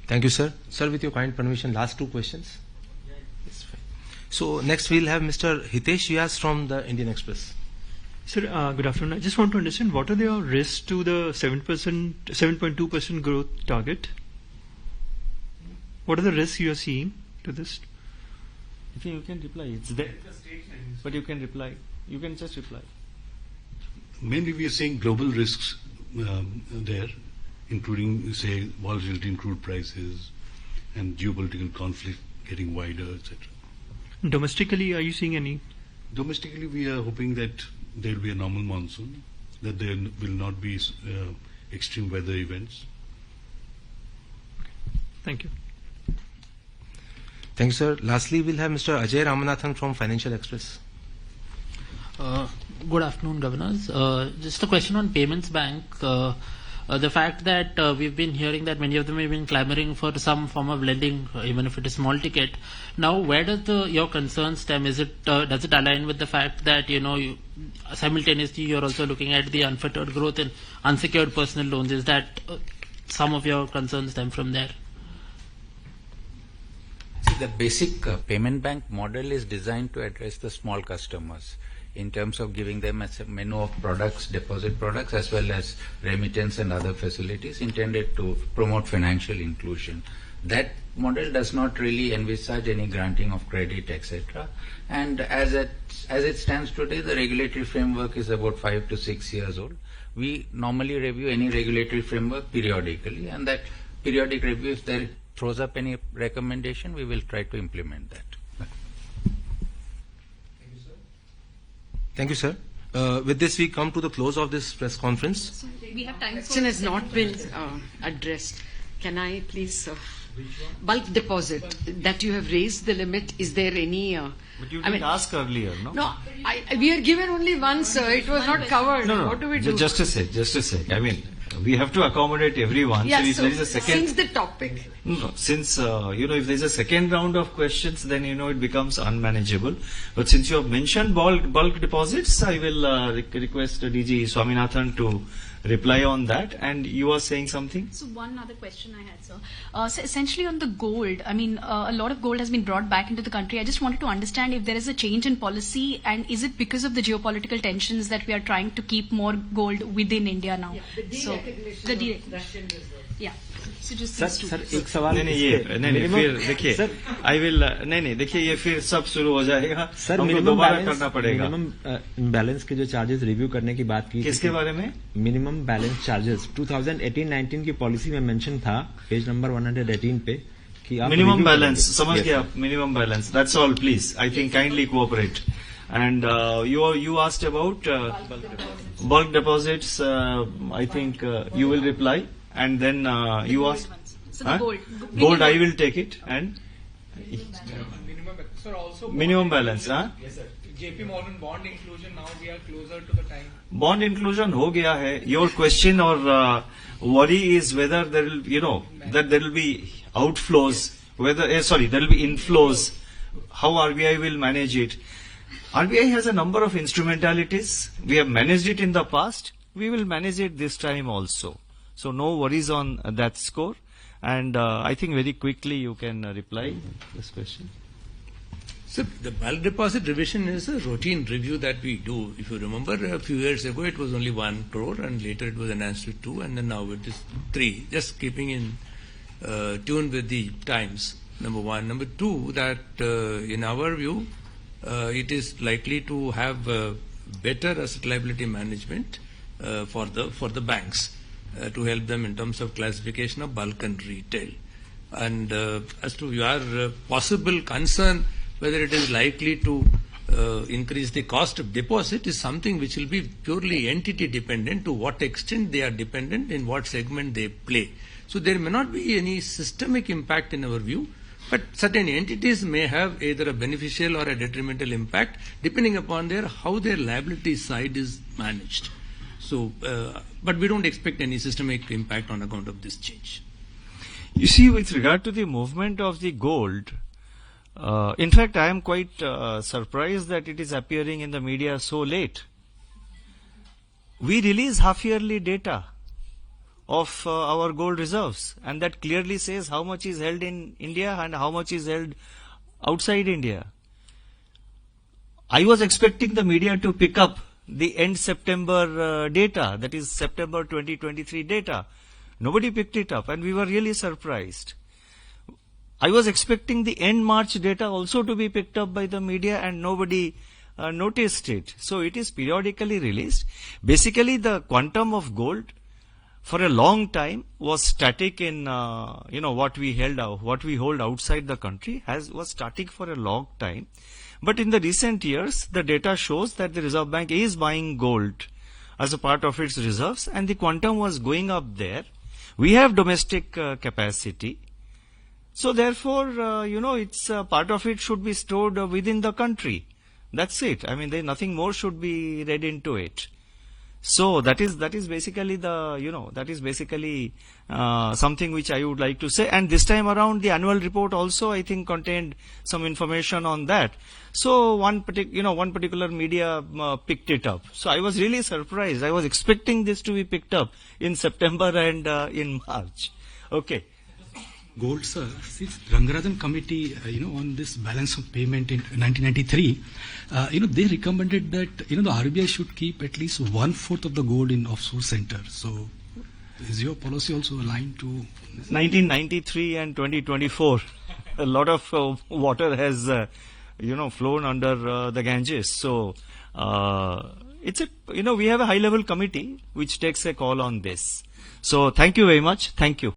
Thank you, sir. Sir, with your kind permission, last two questions. Yes, fine. So next we'll have Mr. Hitesh Vyas from the Indian Express. Sir, good afternoon. I just want to understand what are the risks to the 7.2% growth target? What are the risks you are seeing to this? I think you can reply. It's there. But you can reply. You can just reply. Mainly we are seeing global risks there, including, say, volatility in crude prices and geopolitical conflict getting wider, etc. Domestically, are you seeing any? Domestically, we are hoping that there will be a normal monsoon, that there will not be extreme weather events. Thank you. Thank you, sir. Lastly, we'll have Mr. Ajay Ramanathan from Financial Express. Good afternoon, governors. Just a question on Payments Bank. The fact that we've been hearing that many of them have been clamoring for some form of lending, even if it is small ticket. Now, where does your concern stem? Is it does it align with the fact that simultaneously you're also looking at the unfettered growth in unsecured personal loans? Is that some of your concerns stem from there? See, the basic payment bank model is designed to address the small customers in terms of giving them a menu of products, deposit products, as well as remittance and other facilities intended to promote financial inclusion. That model does not really envisage any granting of credit, etc. And as it stands today, the regulatory framework is about 5 to 6 years old. We normally review any regulatory framework periodically, and that periodic review, if there throws up any recommendation, we will try to implement that. Thank you, sir. With this, we come to the close of this press conference. So we have time. Question has not been addressed. Can I please? Bulk deposit that you have raised the limit. Is there any? But you didn't ask earlier, no? No, we are given only one, sir. It was not covered. No. What do we do? Just a sec. I mean, we have to accommodate everyone. Yeah, so if there is a second, since the topic. No, since if there is a second round of questions, then it becomes unmanageable. But since you have mentioned bulk deposits, I will request DG Swaminathan to reply on that. And you are saying something? So one other question I had, sir. So essentially on the gold, I mean, a lot of gold has been brought back into the country. I just wanted to understand if there is a change in policy, and is it because of the geopolitical tensions that we are trying to keep more gold within India now? Yeah, the derecognition of Russian reserves. Yeah. So just sir एक सवाल नहीं फिर देखिए I will नहीं देखिए ये फिर सब शुरू हो जाएगा सर दोबारा करना पड़ेगा मिनिमम बैलेंस के जो चार्जेस रिव्यू करने की बात की किसके बारे में मिनिमम बैलेंस चार्जेस 2018-19 की पॉलिसी में मेंशन था पेज नंबर 118 पे कि आप मिनिमम बैलेंस समझ गए आप minimum balance that's all please I think kindly cooperate and you asked about bulk deposits I think you will reply. And then you asked, so the gold I will take it and minimum balance, huh? Yes, sir. JP Morgan bond inclusion, now we are closer to the time. Bond inclusion ho gaya hai. Your question or worry is whether there will, that there will be outflows, there will be inflows. How RBI will manage it? RBI has a number of instrumentalities. We have managed it in the past. We will manage it this time also. So no worries on that score. And I think very quickly you can reply this question. So the bulk deposit revision is a routine review that we do. If you remember, a few years ago it was only 1 crore and later it was enhanced to 2 and then now it is 3. Just keeping in tune with the times, number one. Number two, that in our view, it is likely to have better asset liability management for the banks. To help them in terms of classification of bulk and retail. And as to your possible concern, whether it is likely to increase the cost of deposit is something which will be purely entity dependent, to what extent they are dependent, in what segment they play. So there may not be any systemic impact in our view, but certain entities may have either a beneficial or a detrimental impact depending upon how their liability side is managed. So, but we don't expect any systemic impact on account of this change. You see, with regard to the movement of the gold, in fact, I am quite surprised that it is appearing in the media so late. We release half-yearly data. of our gold reserves, and that clearly says how much is held in India and how much is held outside India. I was expecting the media to pick up the end September data, that is September 2023 data. Nobody picked it up, and we were really surprised. I was expecting the end March data also to be picked up by the media, and nobody noticed it. So it is periodically released. Basically, the quantum of gold for a long time was static in what we hold outside the country was static for a long time. But in the recent years, the data shows that the Reserve Bank is buying gold as a part of its reserves, and the quantum was going up there. We have domestic capacity. So therefore, it's part of it should be stored within the country. That's it. I mean, nothing more should be read into it. So that is basically something which I would like to say. And this time around, the annual report also, I think, contained some information on that. So one particular media picked it up. So I was really surprised. I was expecting this to be picked up in September and in March. Okay. Gold, sir. Since Rangarajan committee, on this balance of payment in 1993, they recommended that, the RBI should keep at least 1/4 of the gold in offshore centers. So, is your policy also aligned to 1993 and 2024? A lot of water has, flown under the Ganges. So, we have a high-level committee which takes a call on this. So, thank you very much. Thank you.